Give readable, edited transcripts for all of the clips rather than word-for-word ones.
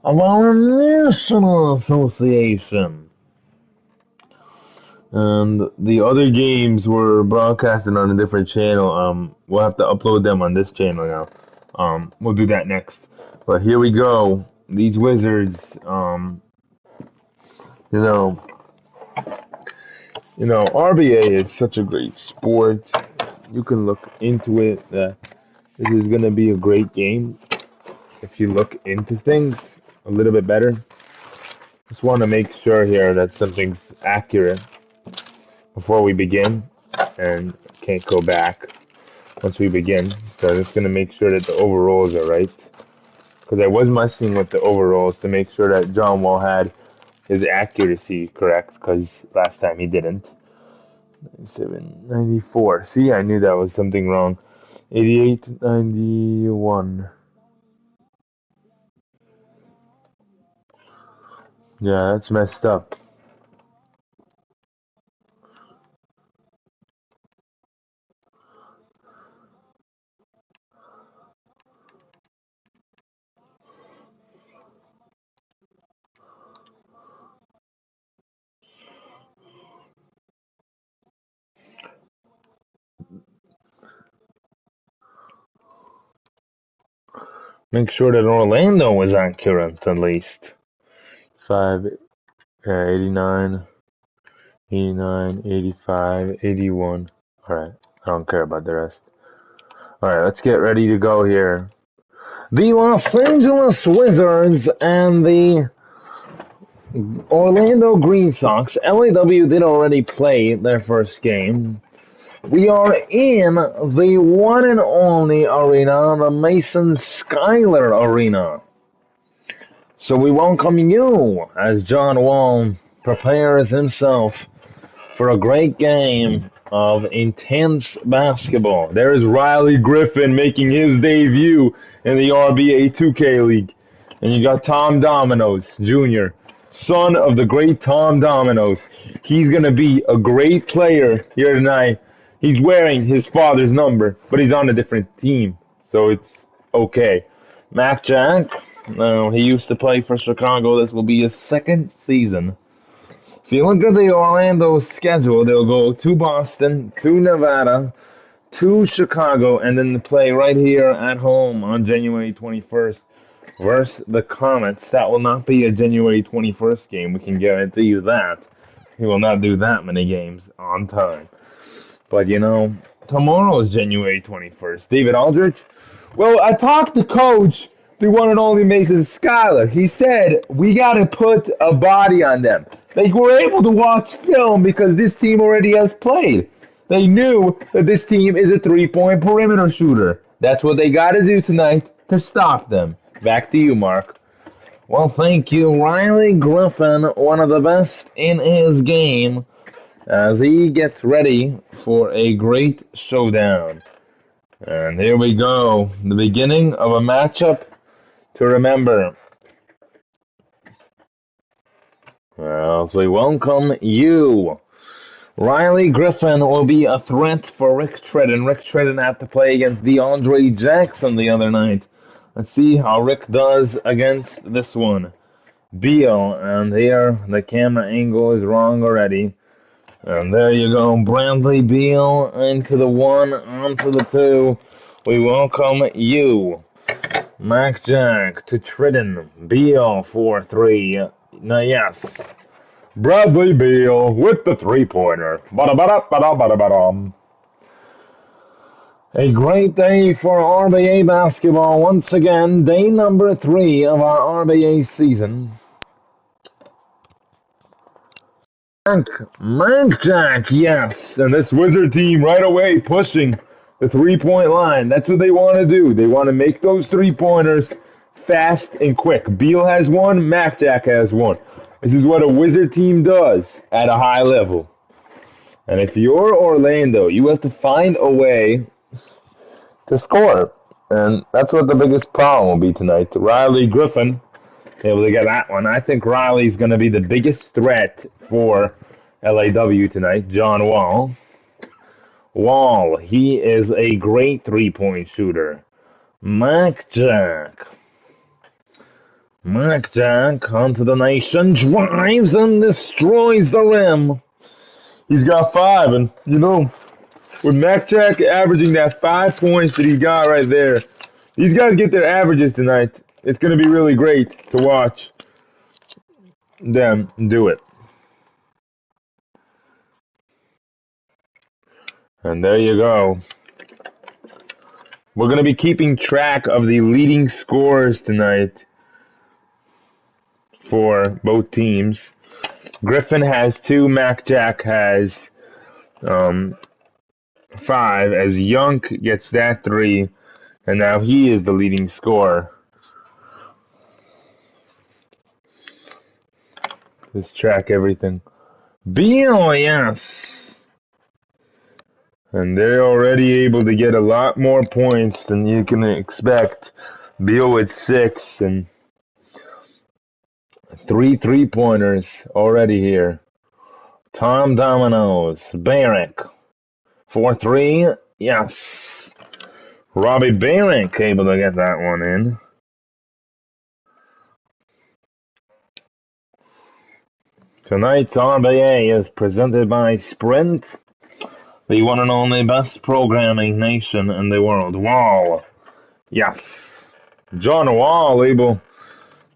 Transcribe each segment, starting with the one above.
of our National Association. And the other games were broadcasted on a different channel. We'll have to upload them on this channel now. We'll do that next. But here we go. These Wizards, you know, RBA is such a great sport. You can look into it. This is gonna be a great game if you look into things a little bit better. Just want to make sure here that something's accurate before we begin, and can't go back once we begin. So I'm just gonna make sure that the overalls are right, because I was messing with the overalls to make sure that John Wall had his accuracy correct, because last time he didn't. 97, 94. See, I knew that was something wrong. 88, 91. Yeah, that's messed up. Make sure that Orlando was accurate at least. 5, 89, 89, 85, 81. Alright, I don't care about the rest. Alright, let's get ready to go here. The Los Angeles Wizards and the Orlando Green Sox. LAW did already play their first game. We are in the one and only arena, the Mason Schuyler Arena. So we welcome you as John Wall prepares himself for a great game of intense basketball. There is Riley Griffin making his debut in the RBA 2K League. And you got Tom Dominoes Jr., son of the great Tom Dominoes. He's going to be a great player here tonight. He's wearing his father's number, but he's on a different team, so it's okay. Mac Jack, he used to play for Chicago. This will be his second season. If you look at the Orlando schedule, they'll go to Boston, to Nevada, to Chicago, and then play right here at home on January 21st versus the Comets. That will not be a January 21st game. We can guarantee you that. He will not do that many games on time. But, tomorrow is January 21st. David Aldrich? Well, I talked to Coach, the one and only Mason Schuyler. He said, we got to put a body on them. They were able to watch film because this team already has played. They knew that this team is a three-point perimeter shooter. That's what they got to do tonight to stop them. Back to you, Mark. Well, thank you, Riley Griffin, one of the best in his game, as he gets ready for a great showdown. And here we go, the beginning of a matchup to remember. Well, so we welcome you. Riley Griffin will be a threat for Rick Tredden. Rick Tredden had to play against DeAndre Jackson the other night. Let's see how Rick does against this one. Beal, and here the camera angle is wrong already. And there you go, Bradley Beal into the 1, onto the 2. We welcome you. Mac Jack to Tridden. Beal for 3. Now, yes. Bradley Beal with the three-pointer. A great day for RBA basketball once again. Day number 3 of our RBA season. Mac Jack, yes. And this Wizard team right away pushing the three-point line. That's what they want to do. They want to make those three-pointers fast and quick. Beal has one. Mac Jack has one. This is what a Wizard team does at a high level. And if you're Orlando, you have to find a way to score. And that's what the biggest problem will be tonight. Riley Griffin able to get that one. I think Riley's going to be the biggest threat for LAW tonight. John Wall. Wall, he is a great three-point shooter. Mac Jack. Mac Jack onto the nation, drives and destroys the rim. He's got 5, and with Mac Jack averaging that 5 points that he got right there, these guys get their averages tonight. It's going to be really great to watch them do it. And there you go. We're going to be keeping track of the leading scorers tonight for both teams. Griffin has 2, Mac Jack has 5, as Yunk gets that 3, and now he is the leading scorer. Let's track everything. Beal, yes. And they're already able to get a lot more points than you can expect. Beal with 6 and 3 3-pointers already here. Tom Dominoes, Barrick, 4-3, yes. Robbie Barrick able to get that one in. Tonight's RBA is presented by Sprint, the one and only best programming nation in the world. Wall, yes. John Wall able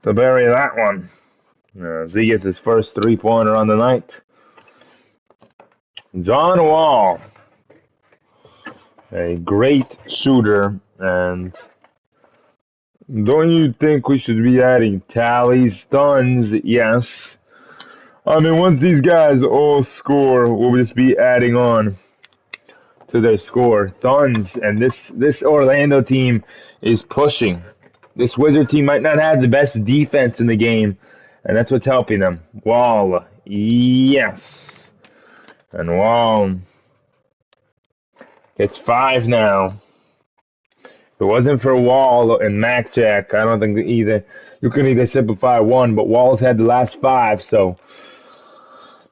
to bury that one. As he gets his first 3-pointer on the night. John Wall, a great shooter, and don't you think we should be adding tallies, stuns? Yes. I mean, once these guys all score, we'll just be adding on to their score. Tons, and this Orlando team is pushing. This Wizard team might not have the best defense in the game, and that's what's helping them. Wall, yes. And Wall gets 5 now. If it wasn't for Wall and Mac Jack, I don't think you could either simplify 1, but Wall's had the last 5, so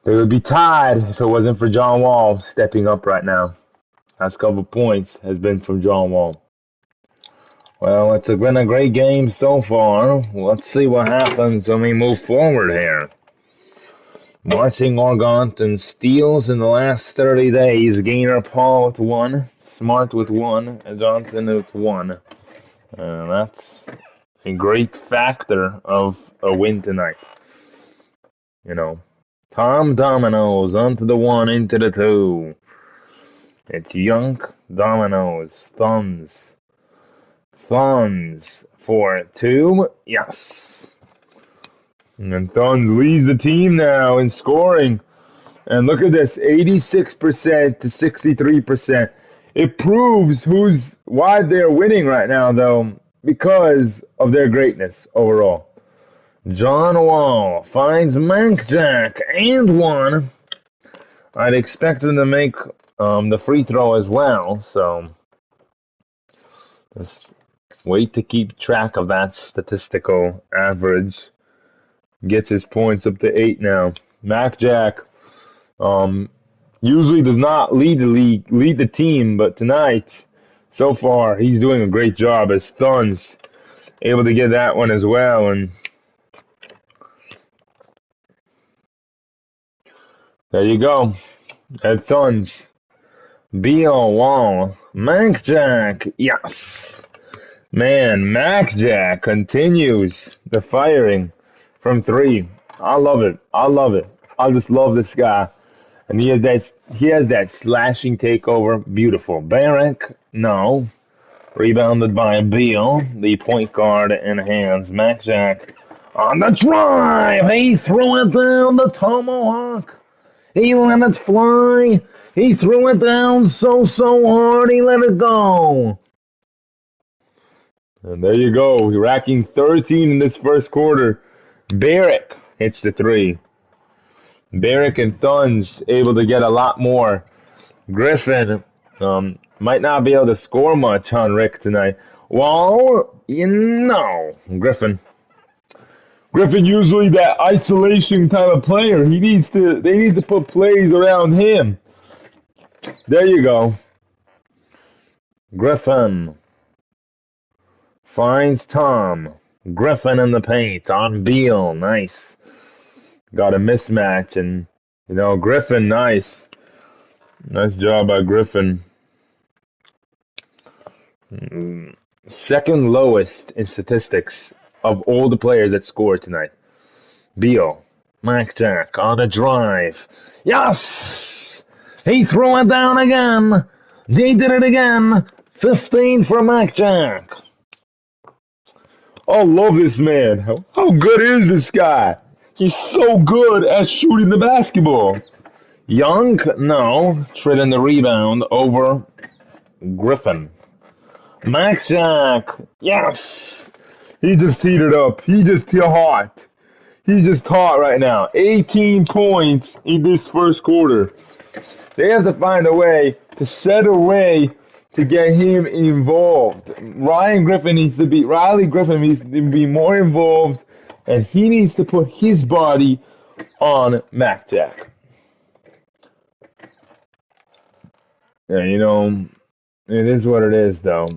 they would be tied if it wasn't for John Wall stepping up right now. Last couple points has been from John Wall. Well, it's been a great game so far. Let's see what happens when we move forward here. Marching Orgonton steals in the last 30 days. Gainer Paul with 1. Smart with 1. And Johnson with 1. That's a great factor of a win tonight. Tom Dominoes onto the 1, into the 2. It's Yunk, Dominoes, Thumbs for 2, yes. And then Thumbs leads the team now in scoring. And look at this, 86% to 63%. It proves why they're winning right now, though, because of their greatness overall. John Wall finds Mac Jack and 1. I'd expect him to make the free throw as well, so just wait to keep track of that statistical average. Gets his points up to 8 now. Mac Jack usually does not lead the team, but tonight, so far, he's doing a great job as Thuns able to get that one as well. And there you go. At Thuns. Beal, Wall, Mac Jack, yes. Man, Mac Jack continues the firing from 3. I love it. I just love this guy. And he has that slashing takeover. Beautiful. Barrick, no. Rebounded by Beal, the point guard in hands. Mac Jack on the drive. He threw it down the tomahawk. He let it fly. He threw it down so hard he let it go. And there you go. Racking 13 in this first quarter. Barrick hits the 3. Barrick and Thuns able to get a lot more. Griffin might not be able to score much on Rick tonight. Well, Griffin usually that isolation type of player. They need to put plays around him. There you go. Griffin finds Tom. Griffin in the paint on Beal. Nice. Got a mismatch, and Griffin, nice. Nice job by Griffin. Second lowest in statistics of all the players that scored tonight. Beal. Mac Jack on a drive. Yes! He threw it down again. They did it again. 15 for Mac Jack. I love this man. How good is this guy? He's so good at shooting the basketball. Young, no. Trading the rebound over Griffin. Max Jack, yes. He just heated up. He's just hot. He's just hot right now. 18 points in this first quarter. They have to find a way to set a way to get him involved. Riley Griffin needs to be more involved, and he needs to put his body on Mac Jack. Yeah, it is what it is, though.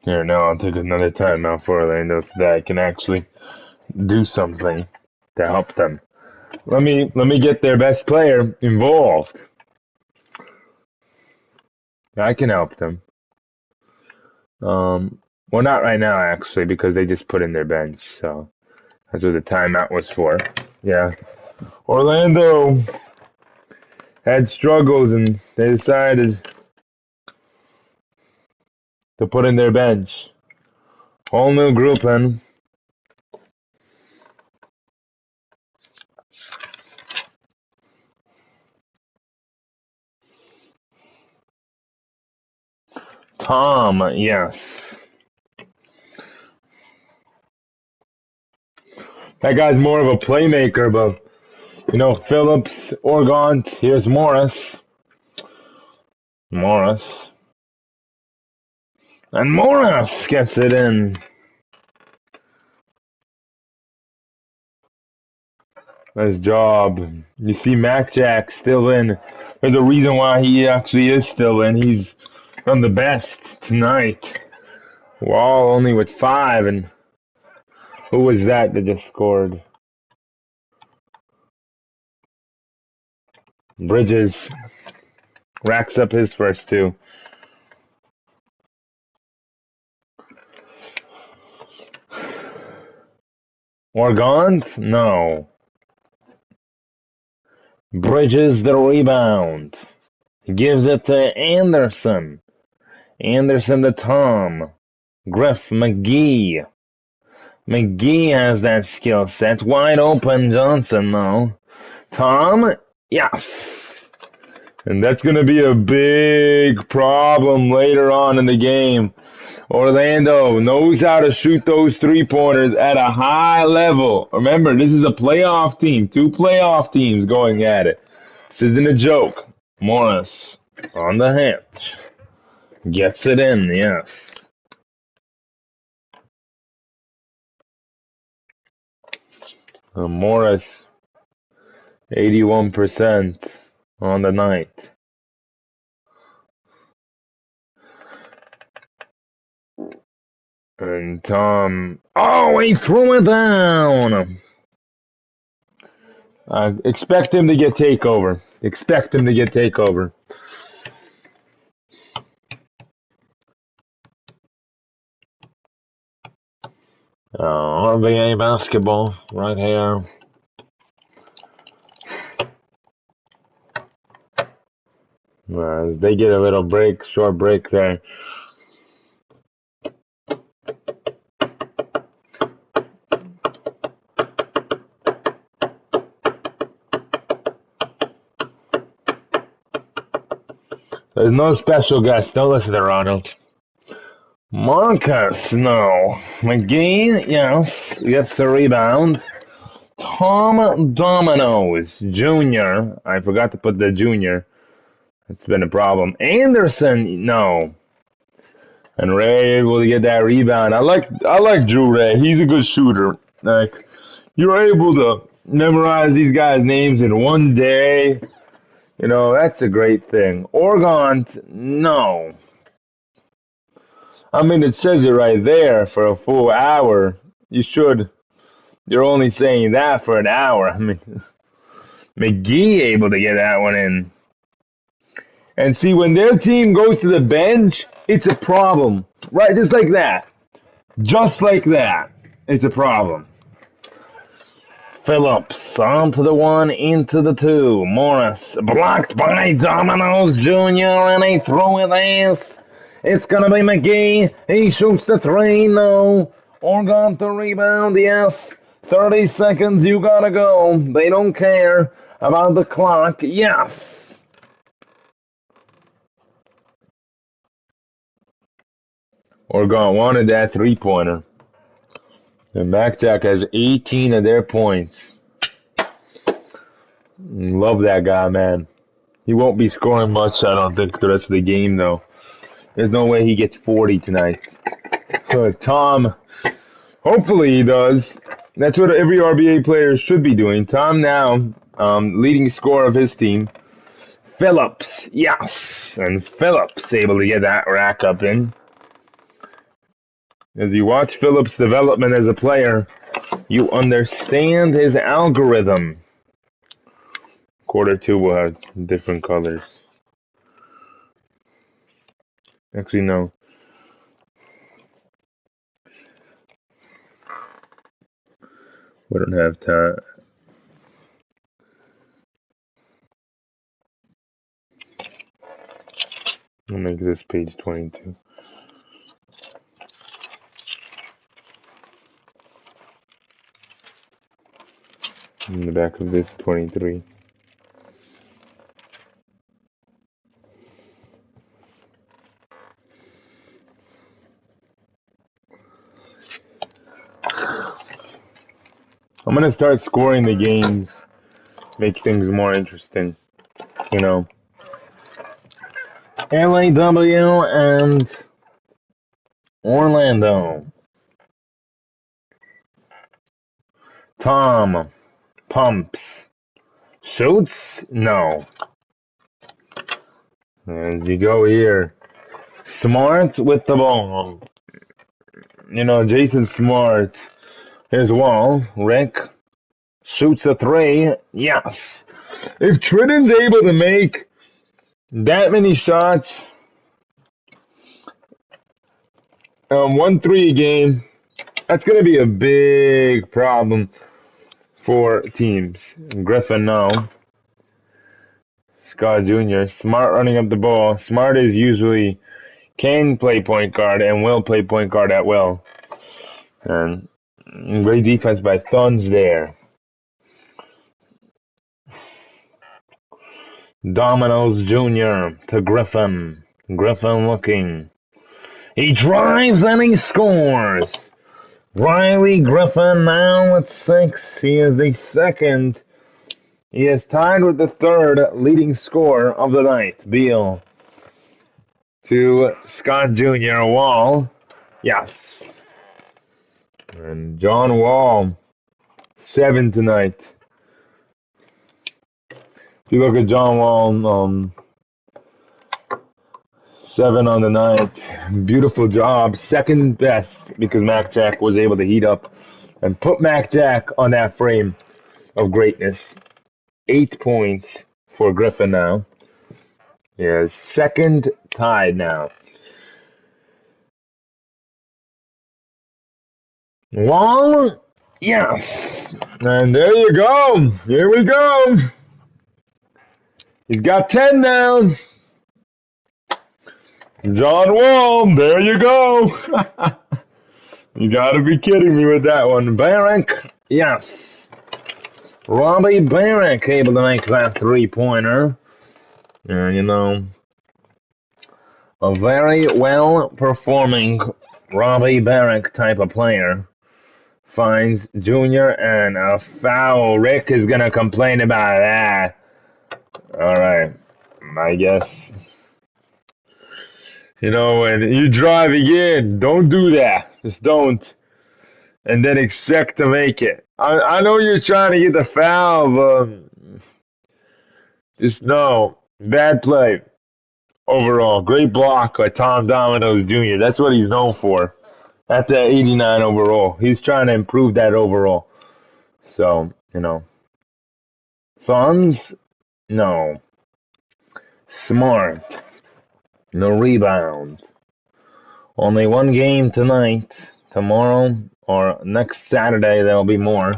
Here, now I'll take another timeout for Orlando so that I can actually do something to help them. Let me get their best player involved. I can help them. Well, not right now actually, because they just put in their bench. So that's what the timeout was for. Yeah, Orlando had struggles and they decided to put in their bench. Whole new group in. Tom, yes. That guy's more of a playmaker, but Phillips, Organt, here's Morris. And Morris gets it in. Nice job. You see Mac Jack still in. There's a reason why he actually is still in. He's done the best tonight. Wall only with 5, and who was that just scored? Bridges racks up his first 2. Organt? No. Bridges the rebound. Gives it to Anderson. Anderson to Tom. Griff McGee. McGee has that skill set. Wide open Johnson, though. Tom? Yes. And that's going to be a big problem later on in the game. Orlando knows how to shoot those three-pointers at a high level. Remember, this is a playoff team. 2 playoff teams going at it. This isn't a joke. Morris on the hitch. Gets it in, yes. Morris, 81% on the night. And Tom, he threw it down. Expect him to get takeover. RBA basketball right here. As they get a little short break there. There's no special guest. Don't listen to Ronald. Marcus, no. McGee, yes, gets the rebound. Tom Dominoes, Jr. I forgot to put the junior. It's been a problem. Anderson, no. And Ray able to get that rebound. I like Drew Ray. He's a good shooter. Like, you're able to memorize these guys' names in one day. You know, that's a great thing. Orgont, no. I mean, it says it right there for a full hour. You should. You're only saying that for an hour. I mean, McGee able to get that one in. And see, when their team goes to the bench, it's a problem. Right, just like that. Just like that. It's a problem. Phillips onto the 1, into the 2. Morris blocked by Domino's Jr. and a throw it is. It's gonna be McGee. He shoots the 3. No. Orgont the rebound. Yes. 30 seconds. You gotta go. They don't care about the clock. Yes. Orgont wanted that 3-pointer. And MacJack has 18 of their points. Love that guy, man. He won't be scoring much, I don't think, the rest of the game, though. There's no way he gets 40 tonight. So Tom, hopefully he does. That's what every RBA player should be doing. Tom now, leading scorer of his team. Phillips, yes. And Phillips able to get that rack up in. As you watch Phillips' development as a player, you understand his algorithm. Quarter 2 will have different colors. Actually, no. We don't have time. I'll make this page 22. In the back of this, 23. I'm going to start scoring the games, make things more interesting, you know. LAW and Orlando. Tom pumps. Shoots? No. As you go here. Smart with the ball. You know, Jason Smart. Here's Wall. Rick shoots a 3. Yes. If Triton's able to make that many shots, 1-3 a game, that's going to be a big problem for teams. Griffin, no. Scott Jr. Smart running up the ball. Smart is usually can play point guard and will play point guard at will. And great defense by Thuns there. Domino's Jr. to Griffin. Griffin looking. He drives and he scores. Riley Griffin now at 6. He is the second. He is tied with the third leading scorer of the night. Beal to Scott Jr. Wall. Yes. And John Wall, 7 tonight. If you look at John Wall, 7 on the night. Beautiful job. Second best because MacJack was able to heat up and put MacJack on that frame of greatness. 8 points for Griffin now. He is second tied now. Wall, yes. And there you go. Here we go. He's got 10 now. John Wall, there you go. You gotta be kidding me with that one. Barrick, yes. Robbie Barrick able to make that 3-pointer. You know, a very well-performing Robbie Barrick type of player finds Junior and a foul. Rick is gonna complain about that. All right, I guess. You know, when you drive again, don't do that. Just don't. and then expect to make it. I know you're trying to get the foul, but just no. Bad play overall. Great block by Tom Domino's Jr. That's what he's known for. At the 89 overall. He's trying to improve that overall. So, Funds? No. Smart. No rebounds. Only one game tonight. Tomorrow or next Saturday there'll be more.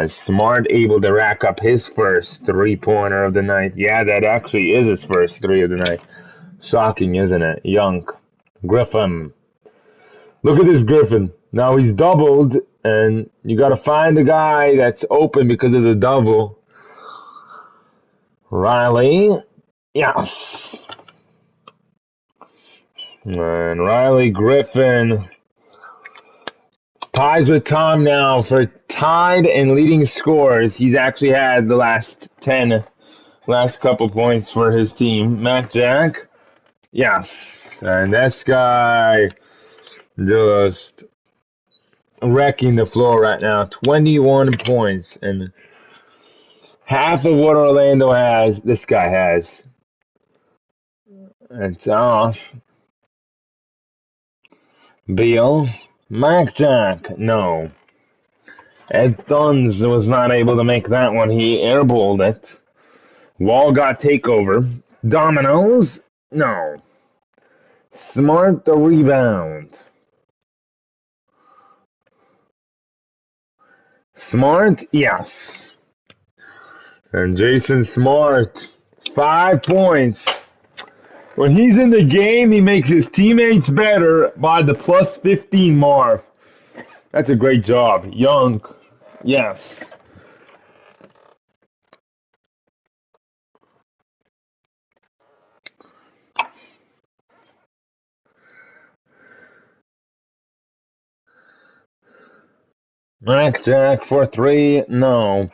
Smart able to rack up his first three-pointer of the night. Yeah, that actually is his first three of the night. Shocking, isn't it? Young. Griffin. Look at this Griffin. Now he's doubled, and you got to find the guy that's open because of the double. Riley. Yes. And Riley Griffin ties with Tom now for tied and leading scores. He's actually had the last couple points for his team. Matt Jack. Yes. And this guy just wrecking the floor right now. 21 points. And half of what Orlando has, this guy has. It's off. Beal. Mac Jack. No. Ed Thuns was not able to make that one. He airballed it. Wall got takeover. Dominoes. No. Smart the rebound. Smart, yes. And Jason Smart, 5 points. When he's in the game, he makes his teammates better by the plus 15 mark. That's a great job. Young, yes. Mac Jack for 3, no.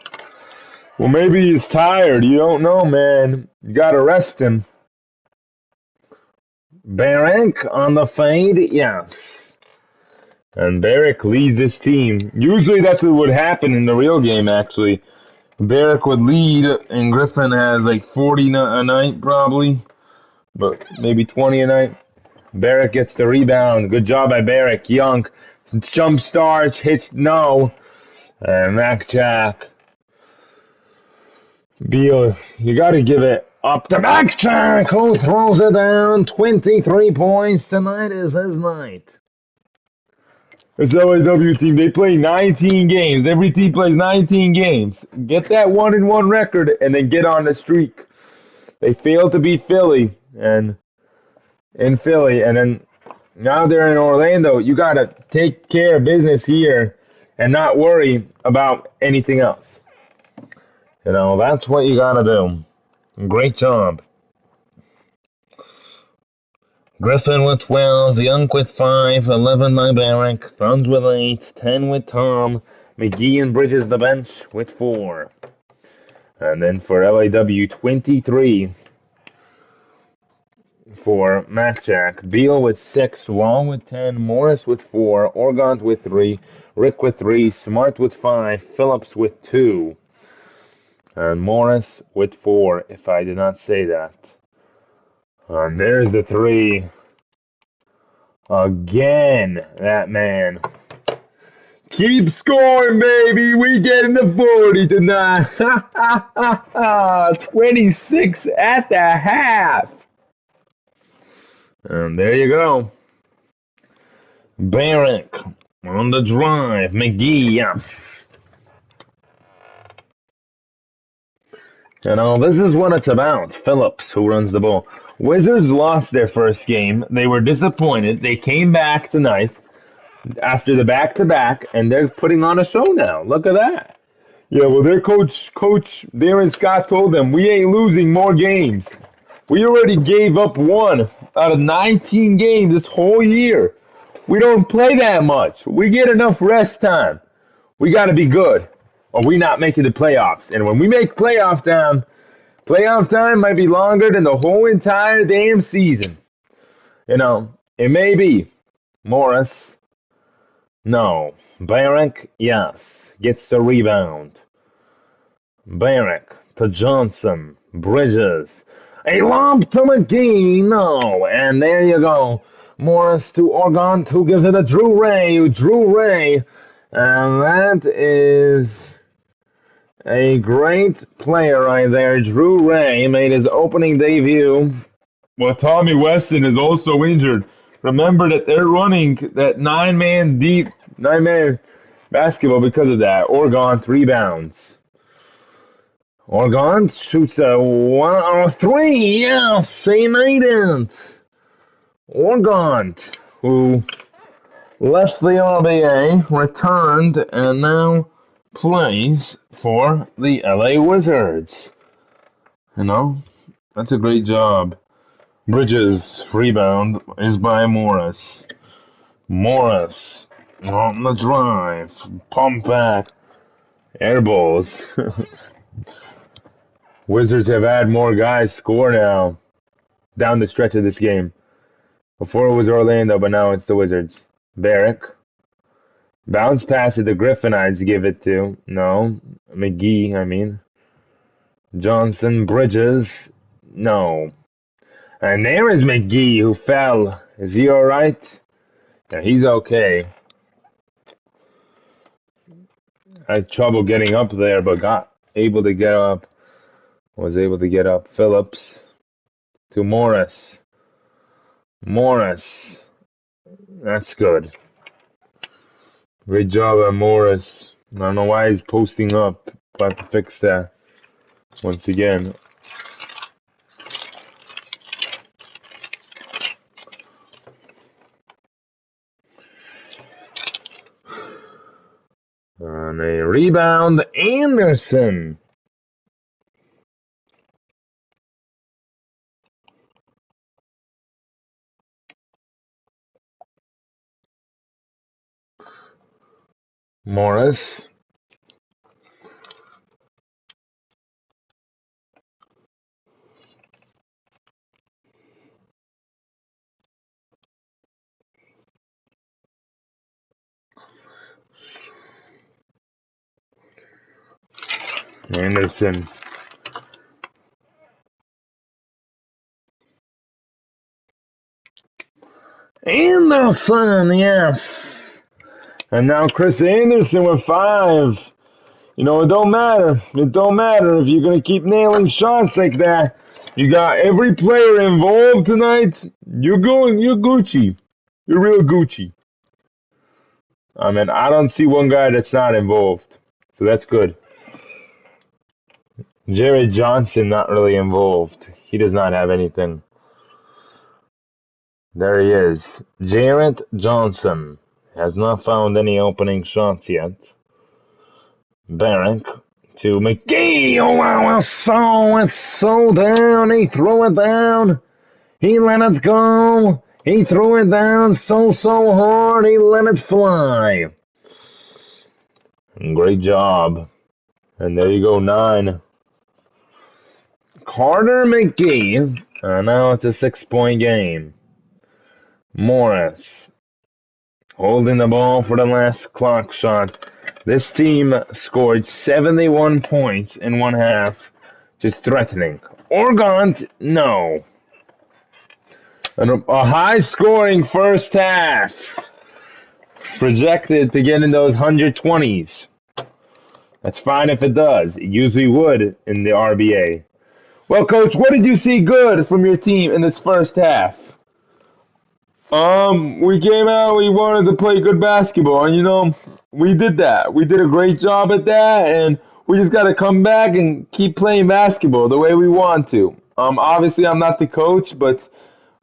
Well, maybe he's tired. You don't know, man. You gotta rest him. Barrick on the fade, yes. And Barrick leads this team. Usually that's what would happen in the real game, actually. Barrick would lead, and Griffin has like 40 a night, probably. But maybe 20 a night. Barrick gets the rebound. Good job by Barrick. Young jump starts, hits no. And Mac Jack. Beal, you got to give it up to Mac Jack, who throws it down. 23 points. Tonight is his night. This LAW team, they play 19 games. Every team plays 19 games. Get that 1-1 record and then get on the streak. They failed to beat Philly and then now they're in Orlando. You got to take care of business here and not worry about anything else. That's what you got to do. Great job. Griffin with 12, Young with 5, 11 by Barrick, Thuns with 8, 10 with Tom, McGee and Bridges the bench with 4. And then for LAW, 23 for Mac Jack, Beal with 6, Wall with 10, Morris with 4, Organt with 3, Rick with 3, Smart with 5, Phillips with 2, and Morris with 4, if I did not say that. And there's the 3. Again, that man. Keep scoring, baby. We getting the 40 tonight. 26 at the half. And there you go. Barrick on the drive. McGee, yes. This is what it's about. Phillips, who runs the ball. Wizards lost their first game. They were disappointed. They came back tonight after the back-to-back, and they're putting on a show now. Look at that. Yeah, well, their coach Darren Scott told them, we ain't losing more games. We already gave up 1 out of 19 games this whole year. We don't play that much. We get enough rest time. We got to be good, or we not making the playoffs. And when we make playoff time might be longer than the whole entire damn season. It may be. Morris No. Barrick, yes. Gets the rebound. Barrick to Johnson. Bridges. A lob to McGee. No. And there you go. Morris to Organt, who gives it to Drew Ray. Drew Ray. And that is a great player right there. Drew Ray made his opening debut. Well, Tommy Weston is also injured. Remember that they're running that nine-man basketball because of that. Organt rebounds. Organt shoots a 1-3. Yes, he made it. Organt, who left the RBA, returned, and now plays for the LA Wizards. You know, that's a great job. Bridges' rebound is by Morris. Morris on the drive. Pump back. Air balls. Wizards have had more guys score now down the stretch of this game. Before it was Orlando, but now it's the Wizards. Barrick. Bounce pass it the Griffinites give it to. No. McGee, I mean. Johnson. Bridges. No. And there is McGee who fell. Is he alright? Yeah, he's okay. I had trouble getting up there, but got able to get up. Was able to get up. Phillips to Morris. Morris. That's good. Great job on Morris. I don't know why he's posting up. I'll have to fix that once again. On a rebound, Anderson. Morris. Anderson. Anderson, yes. And now Chris Anderson with 5. You know, it don't matter. It don't matter if you're going to keep nailing shots like that. You got every player involved tonight. You're Gucci. You're real Gucci. I mean, I don't see one guy that's not involved. So that's good. Jared Johnson not really involved. He does not have anything. There he is. Jared Johnson has not found any opening shots yet. Barrick to McGee. Oh, wow, it's so down. He threw it down. He let it go. He threw it down so hard. He let it fly. Great job. And there you go, 9. Carter McGee. Now it's a 6-point game. Morris holding the ball for the last clock shot. This team scored 71 points in one half. Just threatening. Organt, no. A high-scoring first half. Projected to get in those 120s. That's fine if it does. It usually would in the RBA. Well, Coach, what did you see good from your team in this first half? We came out, we wanted to play good basketball, and we did that. We did a great job at that, and we just got to come back and keep playing basketball the way we want to. Obviously, I'm not the coach, but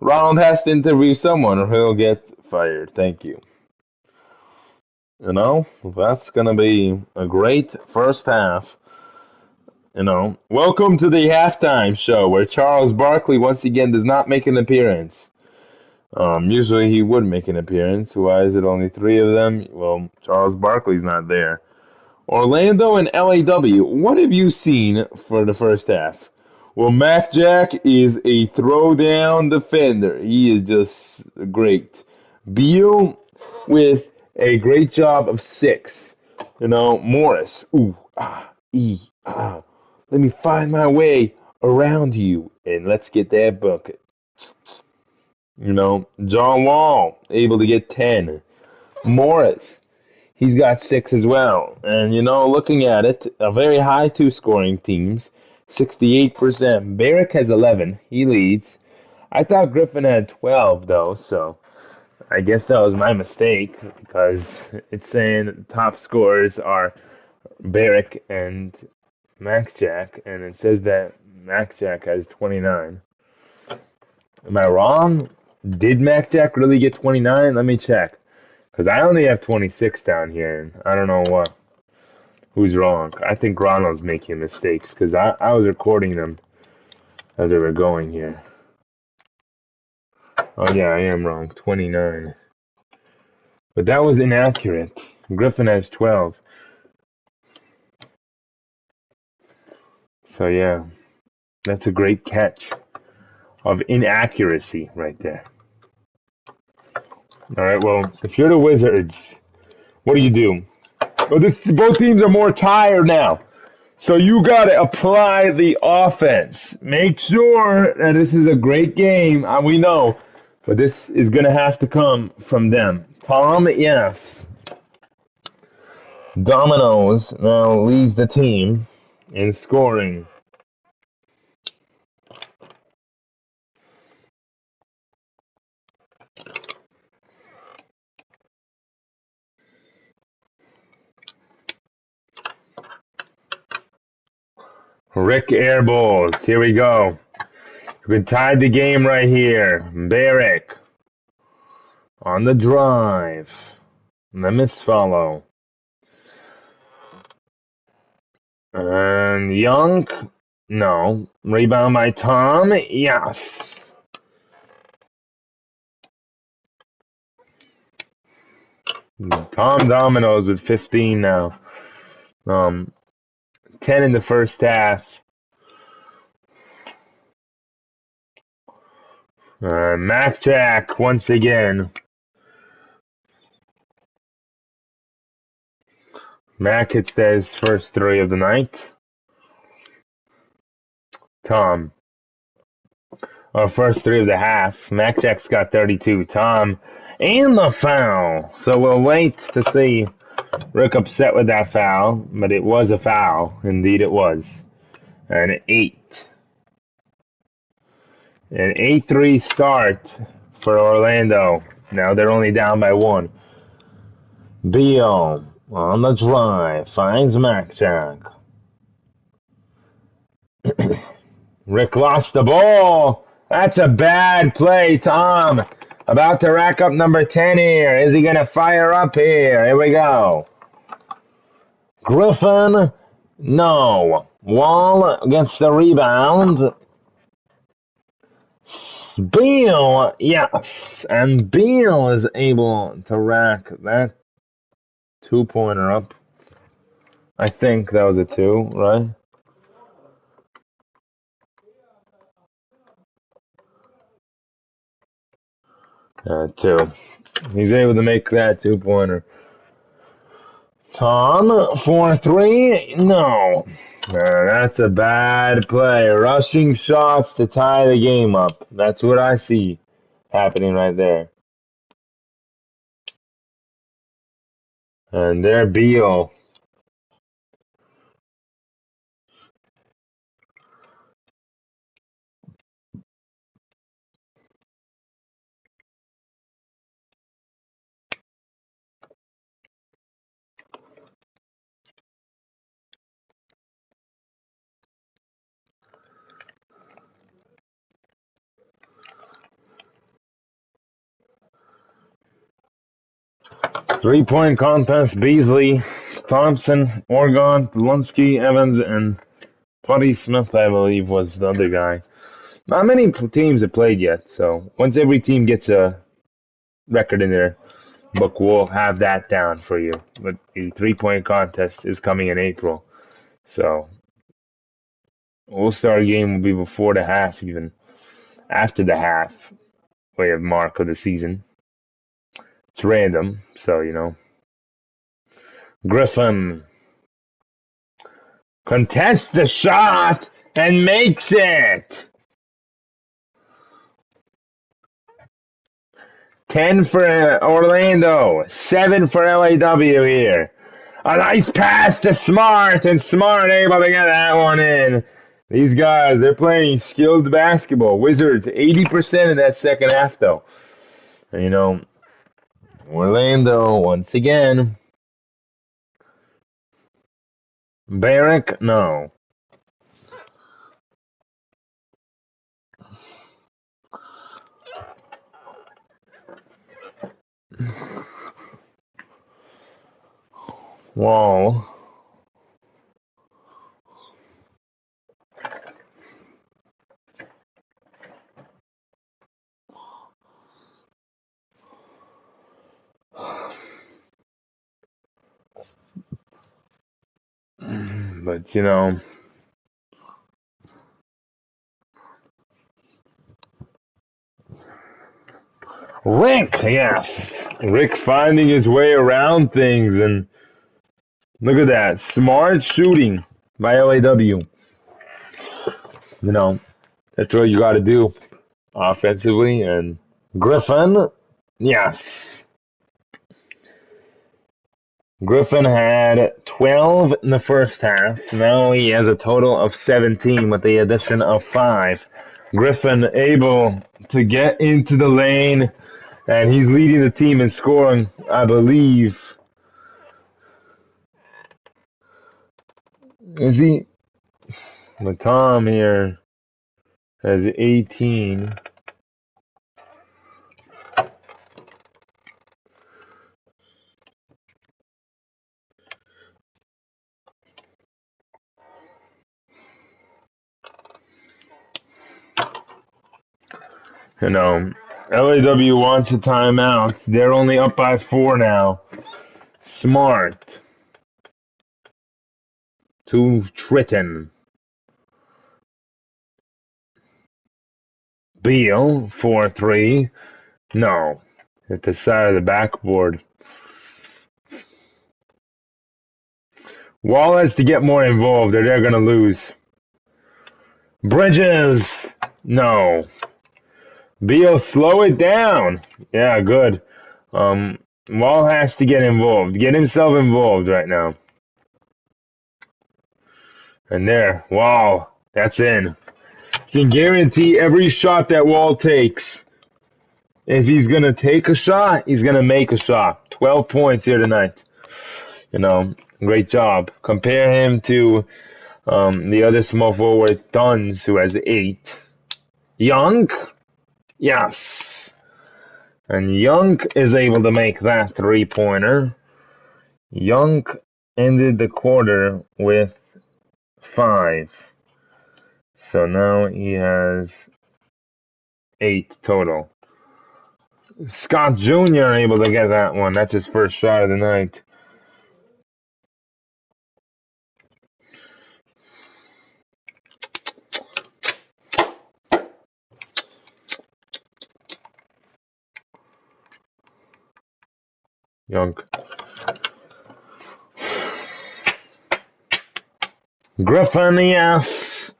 Ronald has to interview someone or he'll get fired. Thank you. That's going to be a great first half. Welcome to the halftime show where Charles Barkley once again does not make an appearance. Usually he would make an appearance. Why is it only 3 of them? Well, Charles Barkley's not there. Orlando and LAW, what have you seen for the first half? Well, Mac Jack is a throwdown defender. He is just great. Beal with a great job of 6. Morris. Ooh, Let me find my way around you, and let's get that bucket. John Wall able to get 10. Morris, he's got 6 as well. And looking at it, a very high 2 scoring teams, 68%. Barrick has 11. He leads. I thought Griffin had 12 though, so I guess that was my mistake because it's saying the top scorers are Barrick and MacJack, and it says that MacJack has 29. Am I wrong? Did MacJack really get 29? Let me check. Because I only have 26 down here, and I don't know who's wrong. I think Ronald's making mistakes because I was recording them as they were going here. Oh, yeah, I am wrong. 29. But that was inaccurate. Griffin has 12. So, yeah, that's a great catch of inaccuracy right there. All right, well, if you're the Wizards, what do? Well, both teams are more tired now. So you got to apply the offense. Make sure that this is a great game. We know. But this is going to have to come from them. Tom, yes. Dominoes now leads the team in scoring. Rick airballs. Here we go. We tied the game right here. Barrick on the drive. The misfollow. And Young, no. Rebound by Tom, yes. Tom Dominoes with 15 now. 10 in the first half. MacJack once again. Mac hits his first 3 of the night. Tom. First 3 of the half. MacJack's got 32. Tom. And the foul. So we'll wait to see. Rick upset with that foul, but it was a foul. Indeed it was. An 8. An 8-3 start for Orlando. Now they're only down by 1. Beal on the drive finds MacJack. Rick lost the ball. That's a bad play, Tom. About to rack up number 10 here. Is he going to fire up here? Here we go. Griffin, no. Wall against the rebound. Beal, yes. And Beal is able to rack that 2-pointer up. I think that was a 2, right? Two. He's able to make that 2-pointer. Tom, 4-3, no. That's a bad play. Rushing shots to tie the game up. That's what I see happening right there. And there, Beal. Three-point contest, Beasley, Thompson, Oregon, Lunsky, Evans, and Putty Smith, I believe, was the other guy. Not many teams have played yet, so once every team gets a record in their book, we'll have that down for you. But the three-point contest is coming in April, so All-Star game will be before the half, even after the half way of mark of the season. It's random, so Griffin contests the shot and makes it. 10 for Orlando, 7 for LAW here. A nice pass to Smart, and Smart able to get that one in. These guys, they're playing skilled basketball. Wizards, 80% in that second half, though. And, you know, Orlando, once again. Barrick, no. Wall. But, you know, Rick, yes. Rick finding his way around things, and look at that. Smart shooting by LAW. You know, that's what you got to do offensively. And Griffin, yes. Griffin had 12 in the first half. Now he has a total of 17 with the addition of 5. Griffin able to get into the lane, and he's leading the team in scoring, I believe. Is he? But Tom here has 18. You know, LAW wants a timeout. They're only up by 4 now. Smart to Tritton. Beal, 4-3. No. At the side of the backboard. Wall has to get more involved or they're going to lose. Bridges. No. Beal, slow it down. Yeah, good. Wall has to get involved. Get himself involved right now. And there. Wall. That's in. You can guarantee every shot that Wall takes. If he's going to take a shot, he's going to make a shot. 12 points here tonight. You know, great job. Compare him to the other small forward, Duns, who has 8. Young? Yes. And Young is able to make that 3-pointer. Young ended the quarter with 5. So now he has 8 total. Scott Jr. able to get that one. That's his first shot of the night. Young. Griffin, yes.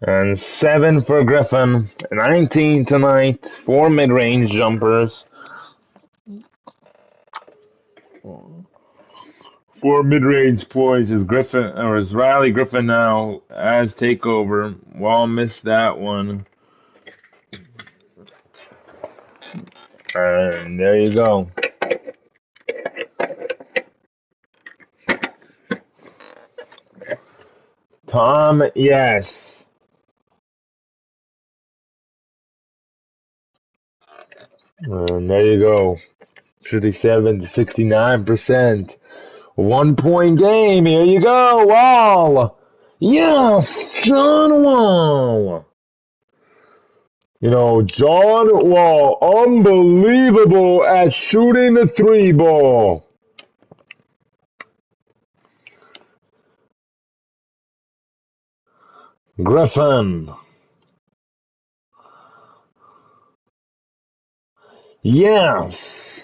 And 7 for Griffin. 19 tonight. 4 mid-range jumpers. 4 mid-range points is Griffin, or is Riley Griffin now as takeover. Wall missed that one. And there you go. Tom, yes. And there you go. 57 to 69%. 1-point game. Here you go. Wall. Yes, John Wall. You know, John Wall, unbelievable at shooting the 3 ball. Griffin. Yes.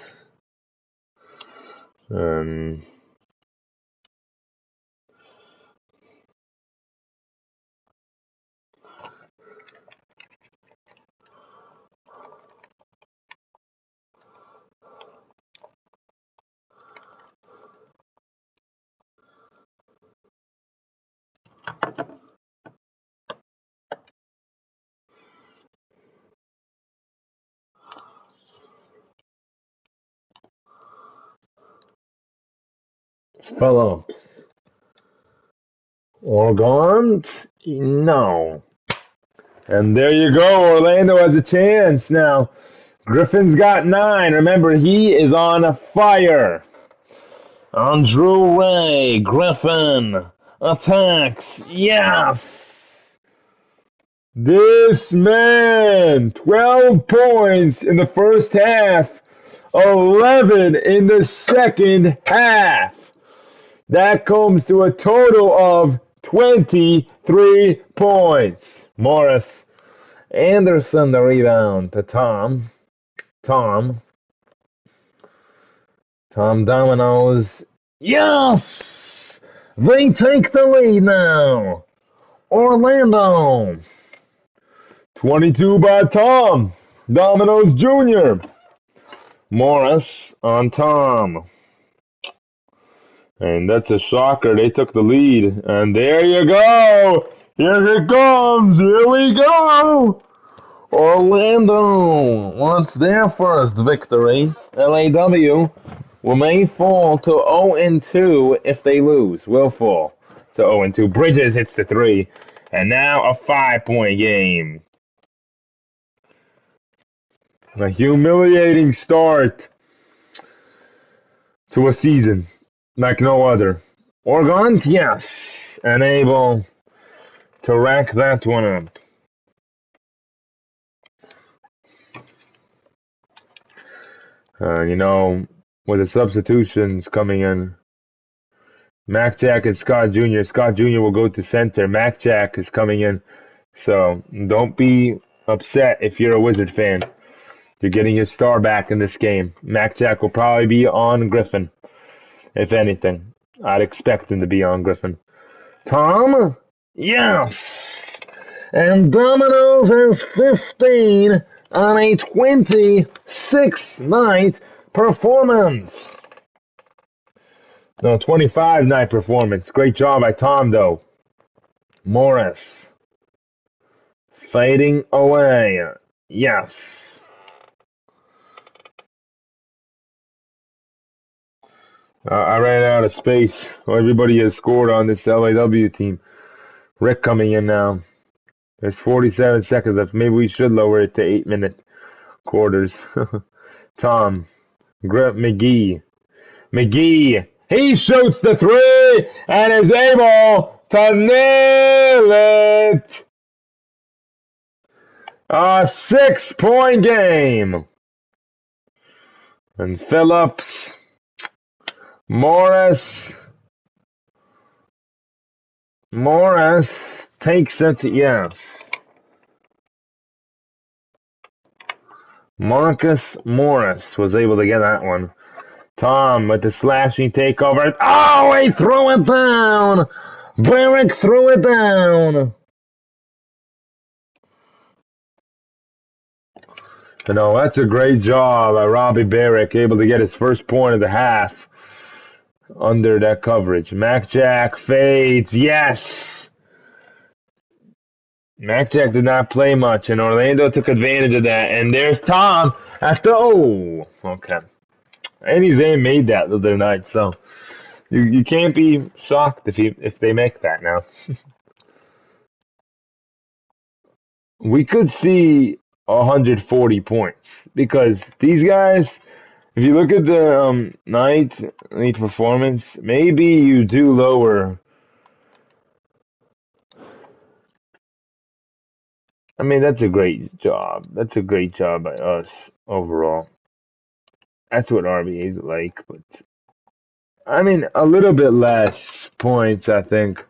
Phillips. Oregon? No. And there you go. Orlando has a chance now. Griffin's got 9. Remember, he is on fire. Andrew Ray. Griffin attacks. Yes. This man. 12 points in the first half. 11 in the second half. That comes to a total of 23 points. Morris. Anderson the rebound to Tom. Tom Dominoes. Yes! They take the lead now. Orlando. 22 by Tom Dominoes Jr. Morris on Tom. And that's a shocker. They took the lead. And there you go. Here it comes. Here we go. Orlando wants their first victory. LAW may fall to 0-2 if they lose. Will fall to 0-2. Bridges hits the 3. And now a 5-point game. A humiliating start to a season like no other. Oregon, yes, unable to rack that one up. With the substitutions coming in, Mac Jack and Scott Jr. Scott Jr. will go to center. Mac Jack is coming in, so don't be upset if you're a Wizard fan. You're getting your star back in this game. Mac Jack will probably be on Griffin, if anything. I'd expect him to be on Griffin. Tom? Yes! And Dominoes has 15 on a 26-night performance. No, 25-night performance. Great job by Tom, though. Morris. Fading away. Yes. I ran out of space. Everybody has scored on this LAW team. Rick coming in now. There's 47 seconds left. Maybe we should lower it to 8-minute quarters. Tom. McGee. He shoots the 3 and is able to nail it. A 6-point game. And Phillips. Morris takes it, yes. Marcus Morris was able to get that one. Tom with the slashing takeover. Oh, he threw it down. Barrick threw it down. That's a great job by Robbie Barrick, able to get his first point of the half under that coverage. Mac Jack fades. Yes. Mac Jack did not play much, and Orlando took advantage of that. And there's Tom after. Oh, okay. Eddie Zane made that the other night, so you can't be shocked if they make that now. We could see 140 points because these guys. If you look at the night performance, maybe you do lower. I mean, that's a great job. That's a great job by us overall. That's what RBA's like, but I mean, a little bit less points, I think.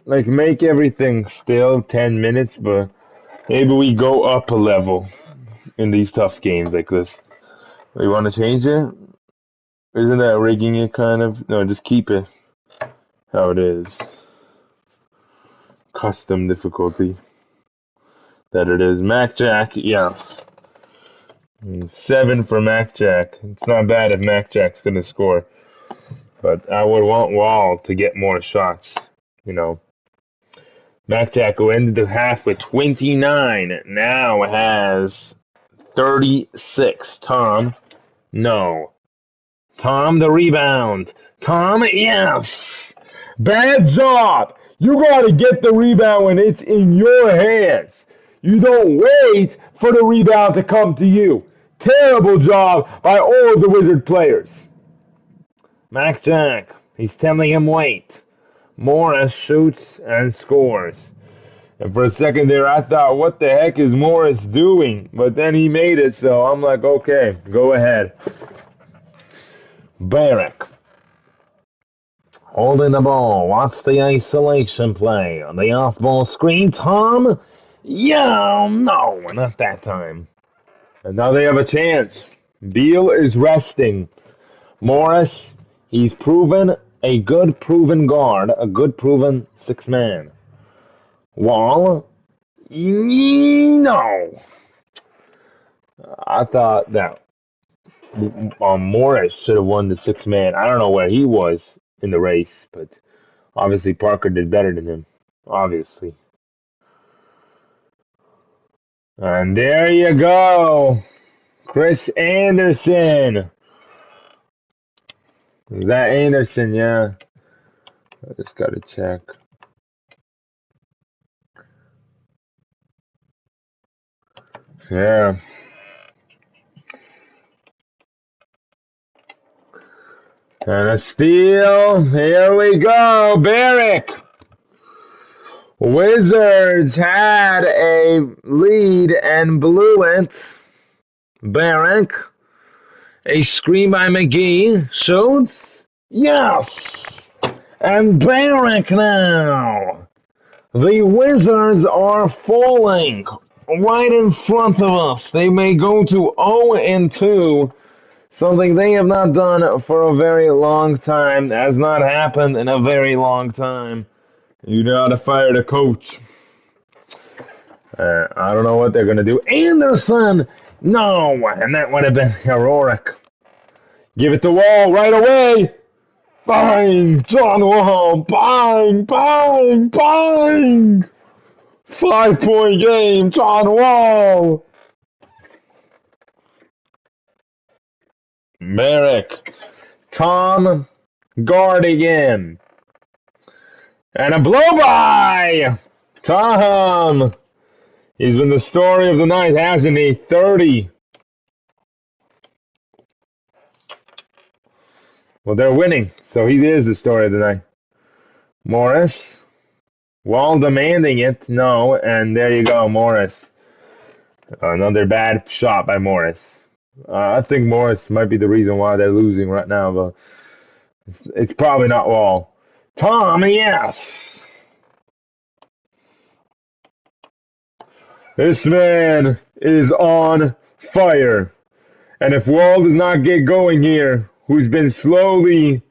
Like, make everything still 10 minutes, but maybe we go up a level in these tough games like this. You want to change it? Isn't that rigging it kind of? No, just keep it how it is. Custom difficulty. That it is. Mac Jack, yes. 7 for Mac Jack. It's not bad if Mac Jack's going to score. But I would want Wall to get more shots, Mac Jack, who ended the half with 29, now has 36. Tom, no. Tom, the rebound. Tom, yes. Bad job. You got to get the rebound when it's in your hands. You don't wait for the rebound to come to you. Terrible job by all of the Wizard players. Mac Jack, he's telling him wait. Morris shoots and scores. And for a second there, I thought, what the heck is Morris doing? But then he made it, so I'm like, okay, go ahead. Barrick, holding the ball. Watch the isolation play. On the off-ball screen, Tom. Yeah, no, not that time. And now they have a chance. Beal is resting. Morris, he's proven a good proven guard, a good proven six-man. Wall, no. I thought that Morris should have won the six-man. I don't know where he was in the race, but obviously Parker did better than him. Obviously. And there you go. Chris Anderson. Is that Anderson? Yeah. I just got to check. Yeah. And a steal. Here we go. Barrick. Wizards had a lead and blew it. Barrick. A screen by McGee. Shoots. Yes. And Barrick now. The Wizards are falling right in front of us. They may go to 0-2. Something they have not done for a very long time. Has not happened in a very long time. You know how to fire the coach. I don't know what they're going to do. Anderson! No! And that would have been heroic. Give it to Wall right away! Bang! John Wall! Bang! Bang! Bang! 5-point game! John Wall! Merrick. Tom guard again. And a blow-by! Tom! He's been the story of the night, hasn't he? 30. Well, they're winning, so he is the story of the night. Morris. Wall demanding it. No, and there you go, Morris. Another bad shot by Morris. I think Morris might be the reason why they're losing right now, but it's probably not Wall. Tom, yes! This man is on fire. And if Wall does not get going here, who's been slowly...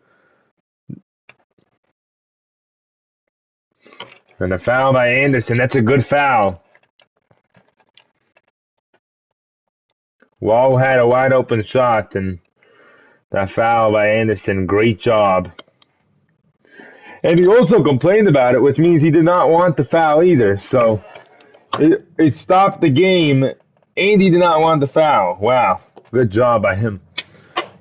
And a foul by Anderson. That's a good foul. Wall had a wide open shot, and that foul by Anderson, great job. And he also complained about it, which means he did not want the foul either. So it stopped the game, and he did not want the foul. Wow, good job by him.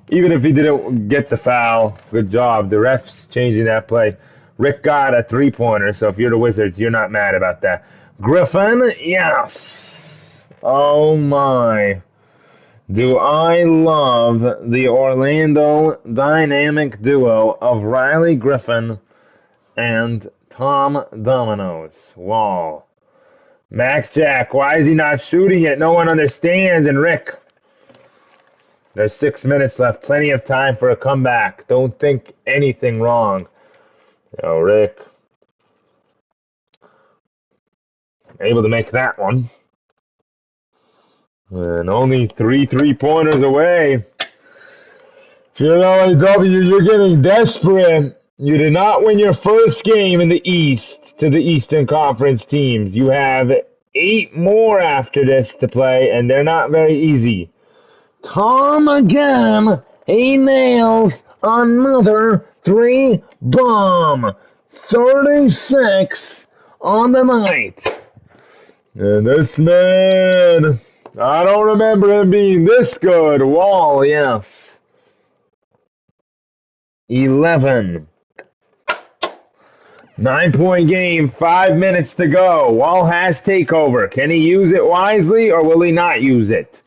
Even if he didn't get the foul, good job. The refs changing that play. Rick got a three-pointer, so if you're the Wizards, you're not mad about that. Griffin, yes. Oh, my. Do I love the Orlando dynamic duo of Riley Griffin and Tom Dominoes. Wall. Mac Jack, why is he not shooting it? No one understands. And Rick, there's 6 minutes left. Plenty of time for a comeback. Don't think anything wrong. Oh, Rick. Able to make that one. And only 3 3-pointers away. If you're an LAW, you're getting desperate. You did not win your first game in the East to the Eastern Conference teams. You have 8 more after this to play, and they're not very easy. Tom again. He nails another 3 bomb. 36 on the night. And this man, I don't remember him being this good. Wall, yes. 11. 9-point game, 5 minutes to go. Wall has takeover. Can he use it wisely or will he not use it?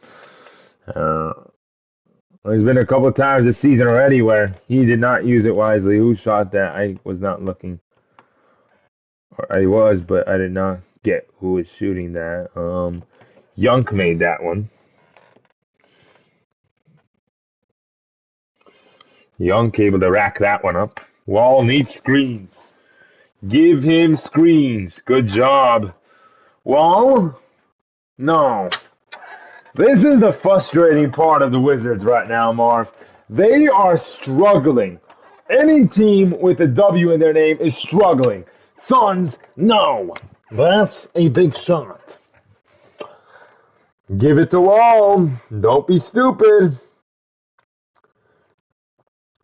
There's been a couple of times this season already where he did not use it wisely. Who shot that? I was not looking. Or I was, but I did not get who was shooting that. Younk made that one. Younk able to rack that one up. Wall needs screens. Give him screens. Good job. Wall? No. This is the frustrating part of the Wizards right now, Marv. They are struggling. Any team with a W in their name is struggling. Suns, no. That's a big shot. Give it to Wall. Don't be stupid.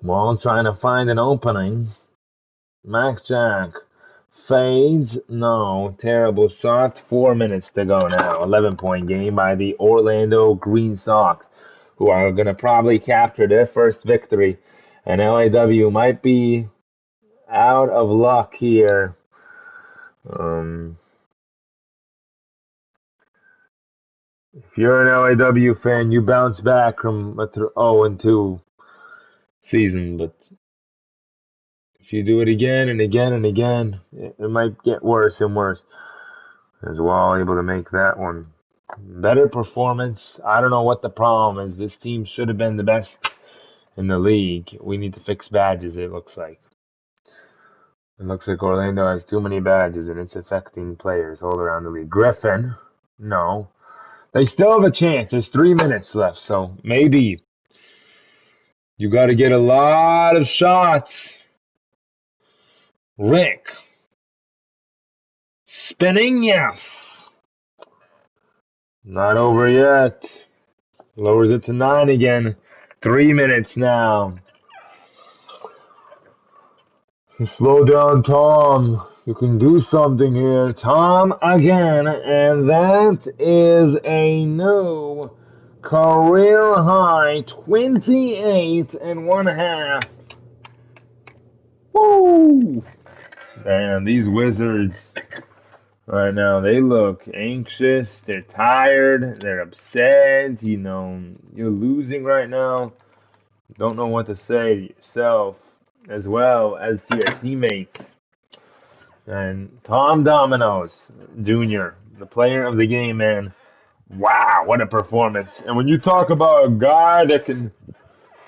Wall trying to find an opening. Max Jack. Fades. No. Terrible shot. 4 minutes to go now. 11-point game by the Orlando Green Sox, who are going to probably capture their first victory. And LAW might be out of luck here. If you're an LAW fan, you bounce back from a 0-2 season. But if you do it again and again and again, it might get worse and worse. As well, able to make that one. Better performance. I don't know what the problem is. This team should have been the best in the league. We need to fix badges, it looks like. It looks like Orlando has too many badges and it's affecting players all around the league. Griffin, no. They still have a chance. There's 3 minutes left, so maybe. You got to get a lot of shots. Rick. Spinning, yes. Not over yet. Lowers it to 9 again. 3 minutes now. Slow down, Tom. You can do something here. Tom again. And that is a new career high. 28 and 1/2. Woo! Man, these Wizards right now, they look anxious. They're tired. They're upset. You know, you're losing right now. Don't know what to say to yourself as well as to your teammates. And Tom Dominoes Jr., the player of the game, man. Wow, what a performance. And when you talk about a guy that can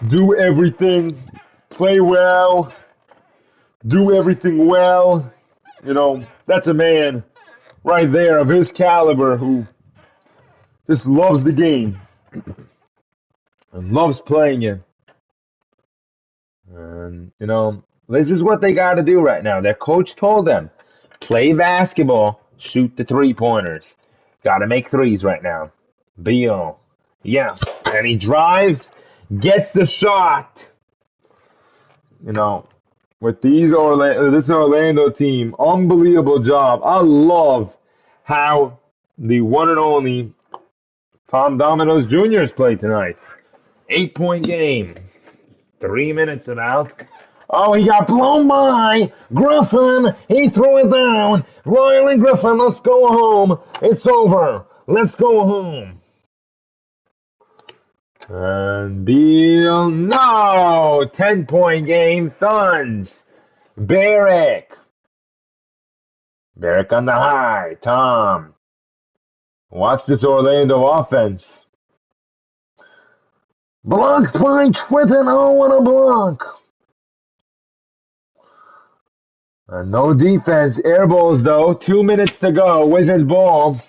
do everything, play well, do everything well, you know, that's a man right there of his caliber who just loves the game and loves playing it. And, you know, this is what they got to do right now. Their coach told them, play basketball, shoot the three-pointers. Got to make threes right now. Beal, yes. And he drives, gets the shot. You know, with this Orlando team, unbelievable job. I love how the one and only Tom Dominoes Jr. has played tonight. 8-point game. 3 minutes about. Oh, he got blown by Griffin. He threw it down. Riley Griffin, let's go home. It's over. Let's go home. And Beal, no. 10-point game. Thuns. Barrick. Barrick on the high. Tom. Watch this Orlando offense. Blocked by Twitten. Oh, what a block. No defense. Air balls, though. 2 minutes to go. Wizards ball.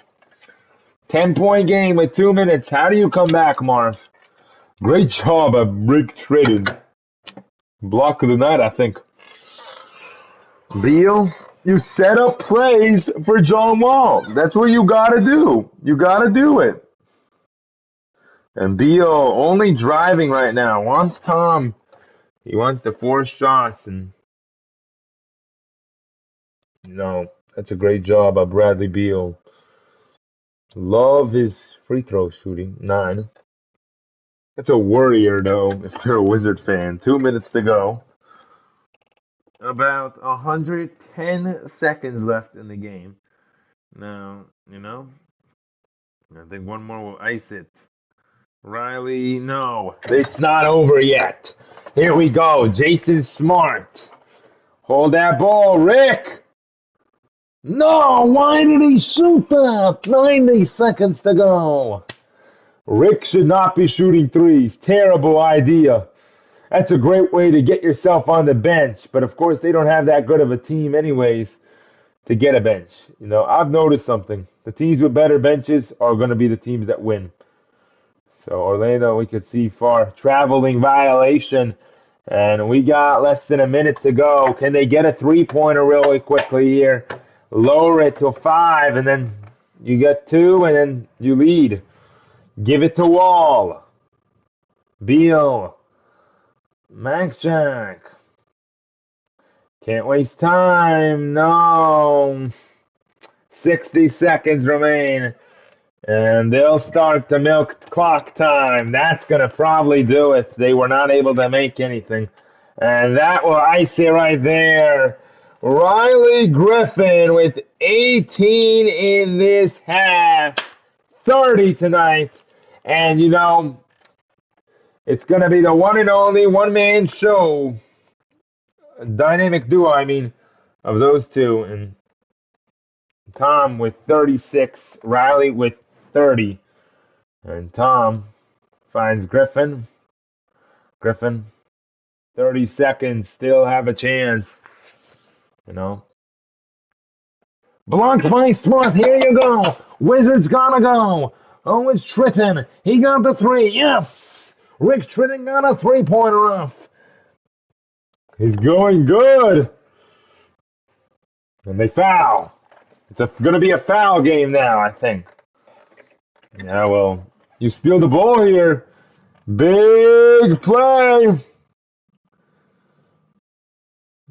10-point game with 2 minutes. How do you come back, Marv? Great job of Rick Tritton. Block of the night, I think. Beal, you set up plays for John Wall. That's what you got to do. You got to do it. And Beal only driving right now. Wants Tom. He wants to force shots. And, you know, that's a great job by Bradley Beal. Love his free throw shooting. 9. That's a worrier, though, if you're a Wizard fan. 2 minutes to go. About 110 seconds left in the game. Now, I think one more will ice it. Riley, no. It's not over yet. Here we go. Jason Smart. Hold that ball, Rick. No, why did he shoot that? 90 seconds to go. Rick should not be shooting threes. Terrible idea. That's a great way to get yourself on the bench. But of course, they don't have that good of a team anyways to get a bench. I've noticed something. The teams with better benches are going to be the teams that win. So Orlando, we could see far. Traveling violation. And we got less than a minute to go. Can they get a three-pointer really quickly here? Lower it to 5, and then you get 2, and then you lead. Give it to Wall. Beal. Max Jack. Can't waste time. No. 60 seconds remain. And they'll start to milk clock time. That's going to probably do it. They were not able to make anything. And that will ice it right there. Riley Griffin with 18 in this half. 30 tonight. And, it's going to be the one and only one-man show. Dynamic duo, of those two. And Tom with 36. Riley with 30. And Tom finds Griffin. Griffin, 30 seconds, still have a chance. Blocked by Smart, here you go. Wizards gotta go. Oh, it's Tritton. He got the 3, yes. Rick Tritton got a three-pointer off. He's going good. And they foul. It's going to be a foul game now, I think. Yeah, well, you steal the ball here. Big play.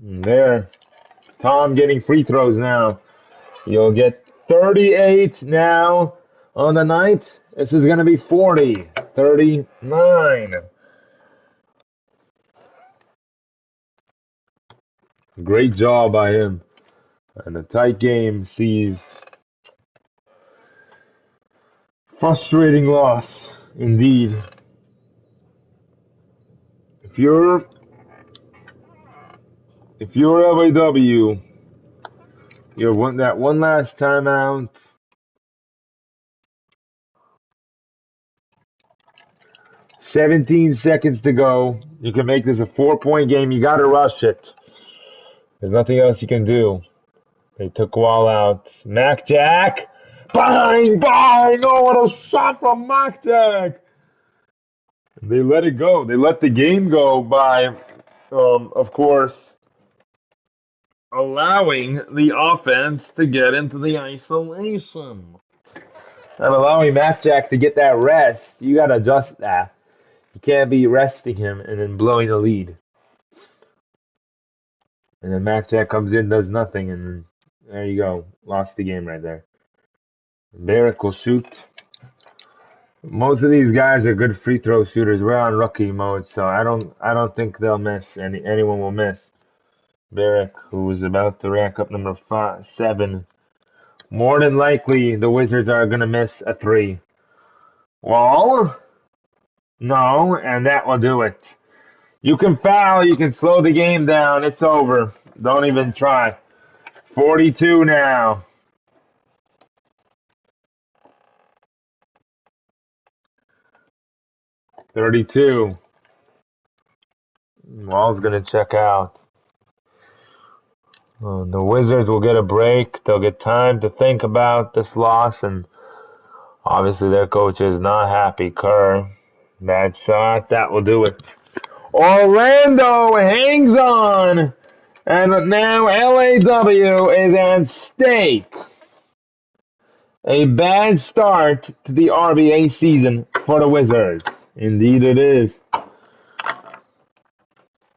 And there. Tom getting free throws now. You'll get 38 now on the night. This is going to be 40. 39. Great job by him. And a tight game sees frustrating loss indeed. If you're LAW, you have that one last timeout. $17 seconds to go. You can make this a 4-point game. You got to rush it. There's nothing else you can do. They took Wall out. Mac Jack. Bang! Bang! Oh, what a shot from Mac Jack! They let it go. They let the game go by, of course, allowing the offense to get into the isolation. And allowing Mac Jack to get that rest. You got to adjust that. You can't be resting him and then blowing the lead. And then Mac Jack comes in, does nothing, and then there you go. Lost the game right there. Barrick will shoot. Most of these guys are good free throw shooters. We're on rookie mode, so I don't think they'll miss. Anyone will miss. Barrick, who is about to rack up number 7. More than likely, the Wizards are gonna miss a 3. Wall? No, and that will do it. You can foul. You can slow the game down. It's over. Don't even try. 42 now. $32. Wall's going to check out. The Wizards will get a break. They'll get time to think about this loss, and obviously their coach is not happy. Kerr, bad shot. That will do it. Orlando hangs on, and now LAW is at stake. A bad start to the RBA season for the Wizards. Indeed it is.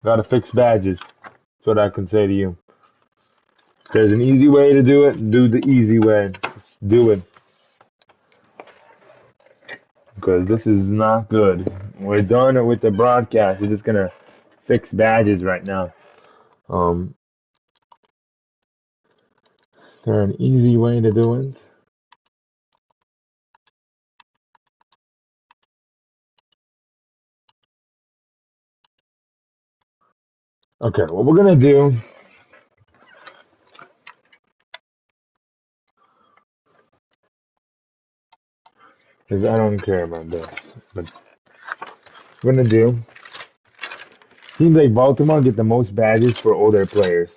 Gotta fix badges. That's what I can say to you. If there's an easy way to do it, do the easy way. Just do it. Because this is not good. We're done with the broadcast. We're just gonna fix badges right now. there an easy way to do it? Okay, what we're gonna do is I don't care about this, but we're gonna do teams like Baltimore get the most badges for older players.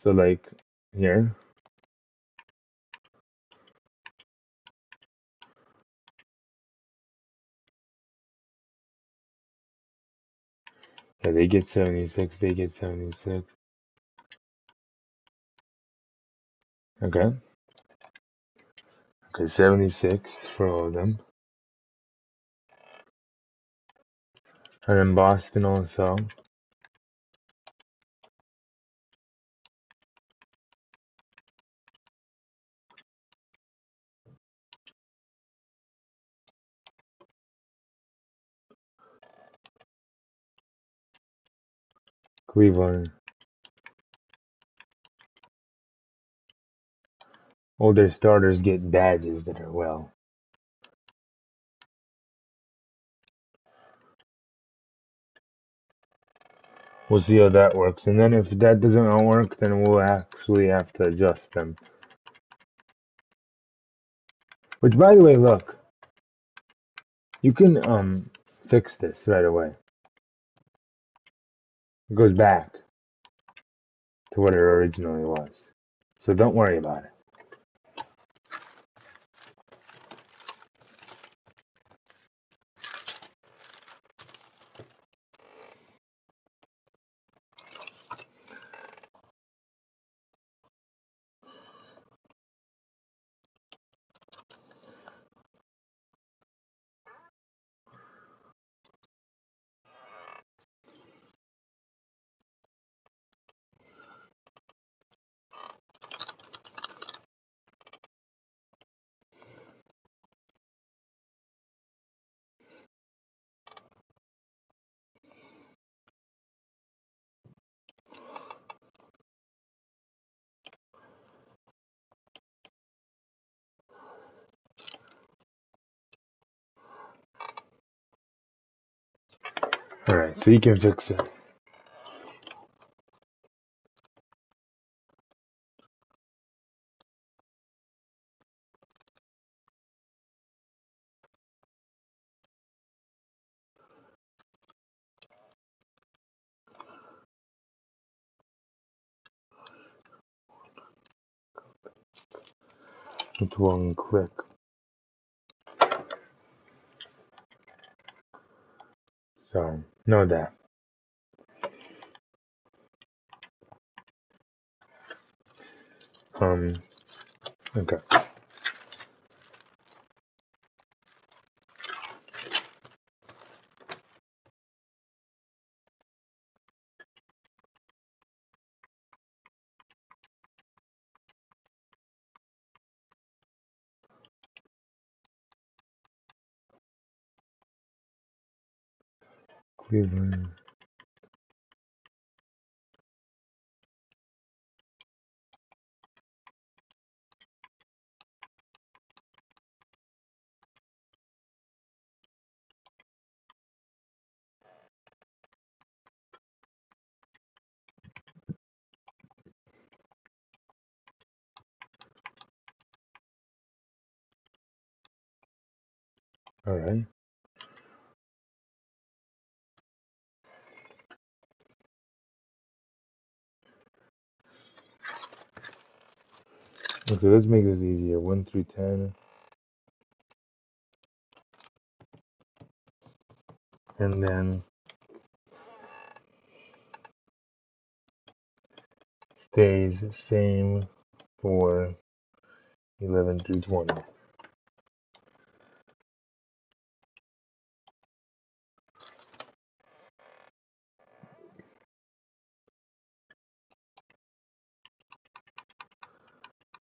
So like here, yeah, they get 76, they get 76. Okay. Okay, 76 for all of them. And then Boston also. Cleveland. Older starters get badges that are well. We'll see how that works. And then if that doesn't work, then we'll actually have to adjust them. Which, by the way, look, you can fix this right away. It goes back to what it originally was. So don't worry about it. Alright, so you can fix it. With one click. So, know that. Okay. Cleveland. Alright. Okay, let's make this easier. 1 through 10. And then stays same for 11 through 20.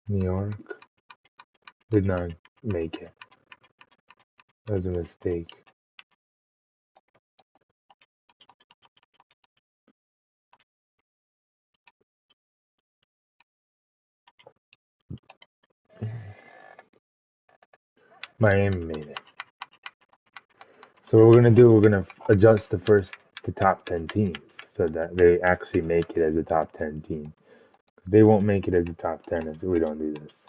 New York did not make it. That was a mistake. Miami made it. So what we're gonna do, we're gonna adjust the top 10 teams so that they actually make it as a top 10 team. They won't make it as a top 10 if we don't do this.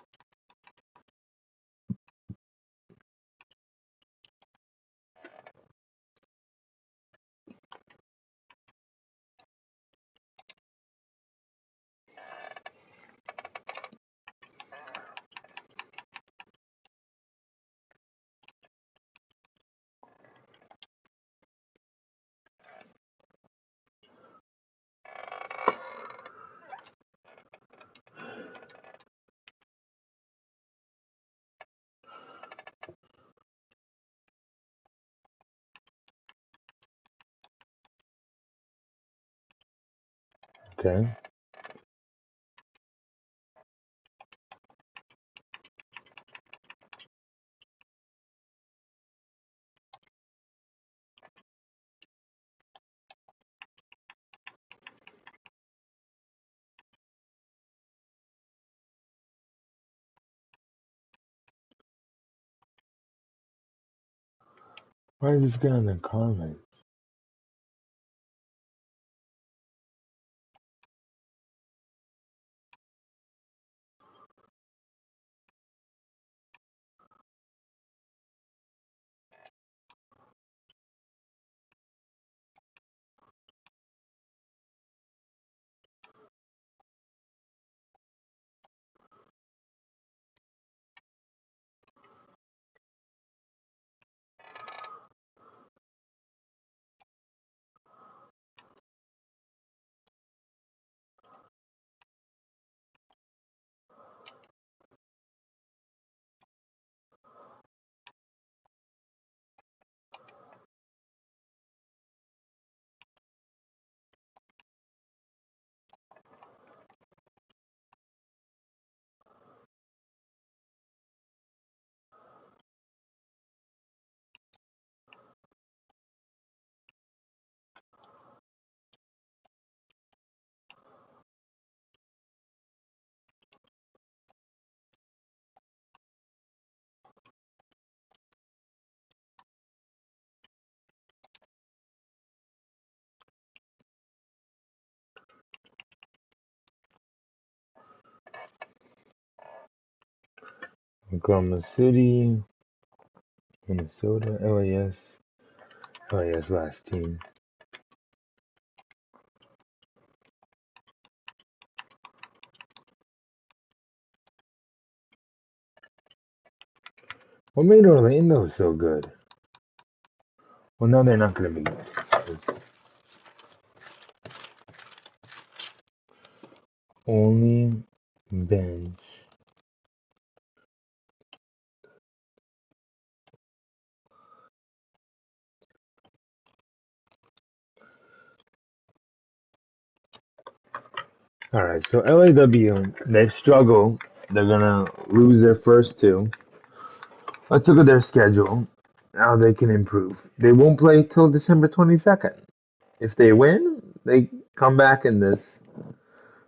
Okay. Why is this guy in the comments? Oklahoma City, Minnesota, LAS. LAS last team. What made Orlando so good? Well, now they're not going to be good. Only bench. All right, so LAW, they struggle. They're going to lose their first two. Let's look at their schedule. How they can improve. They won't play till December 22nd. If they win, they come back in this.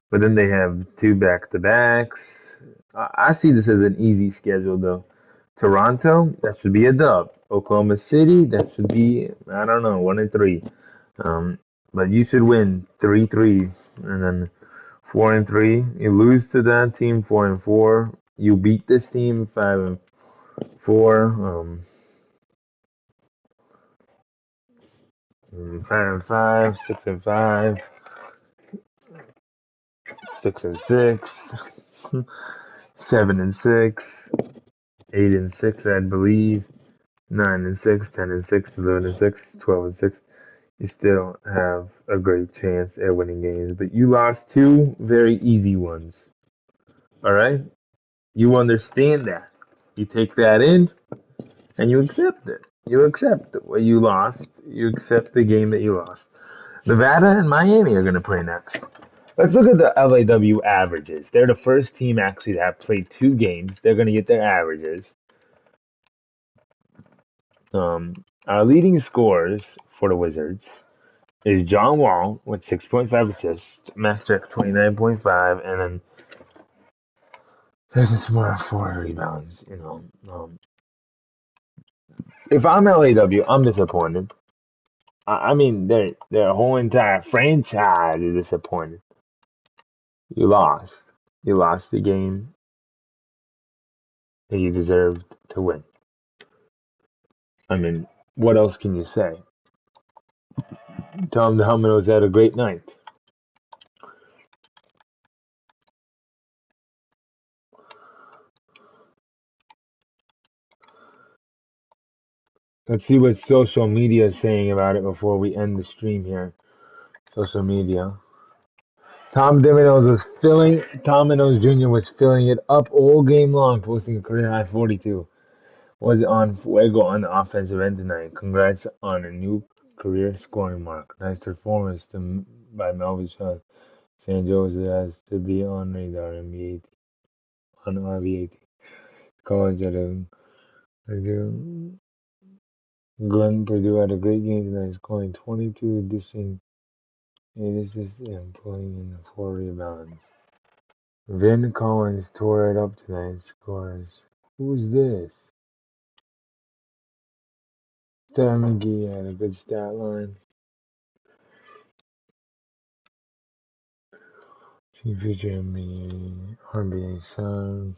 But then they have two back-to-backs. I see this as an easy schedule, though. Toronto, that should be a dub. Oklahoma City, that should be, I don't know, 1-3. Um, but you should win 3-3, and then 4-3. You lose to that team 4-4. You beat this team 5-4. 5-5, 6-5, 6-6, 7-6, 8-6, I believe. 9-6, 10-6, 11-6, 12-6. You still have a great chance at winning games, but you lost two very easy ones. All right, you understand that. You take that in, and you accept it. You accept what you lost. You accept the game that you lost. Nevada and Miami are going to play next. Let's look at the LAW averages. They're the first team actually to have played two games. They're going to get their averages. Our leading scorers for the Wizards is John Wall with 6.5 assists, Max Jack 29.5, and then there's some more 4 rebounds. If I'm LAW, I'm disappointed. I mean, their whole entire franchise is disappointed. You lost. You lost the game that you deserved to win. I mean, what else can you say? Tom Domino's had a great night. Let's see what social media is saying about it before we end the stream here. Social media. Tom Domino's Jr. was filling it up all game long, posting a career high 42. Was on Fuego on the offensive end tonight. Congrats on a new career scoring mark. Nice performance by Melvin Shaw. San Jose has to be on radar on RB80. College at a Glenn Purdue had a great game tonight, scoring 22, dishing 8 assists and pulling in 4 rebounds. Vin Collins tore it up tonight, scores. Who's this? Stan McGee had a good stat line. She featured me RBA song.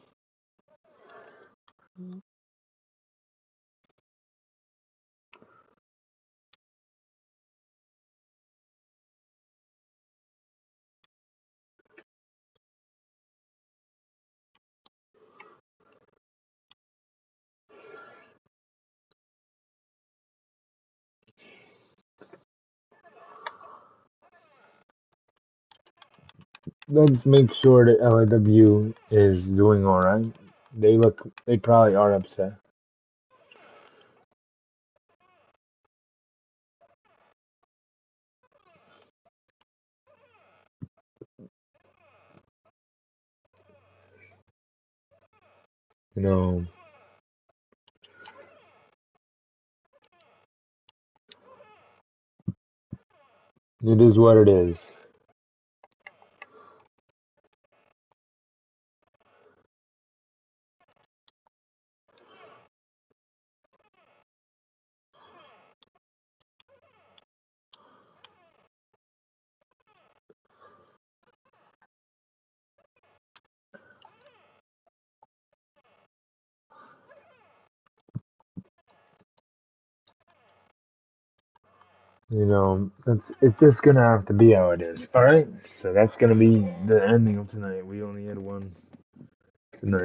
Let's make sure that LAW is doing alright. They probably are upset. You know, it is what it is. You know, it's just gonna have to be how it is. Alright? So that's gonna be the ending of tonight. We only had one tonight.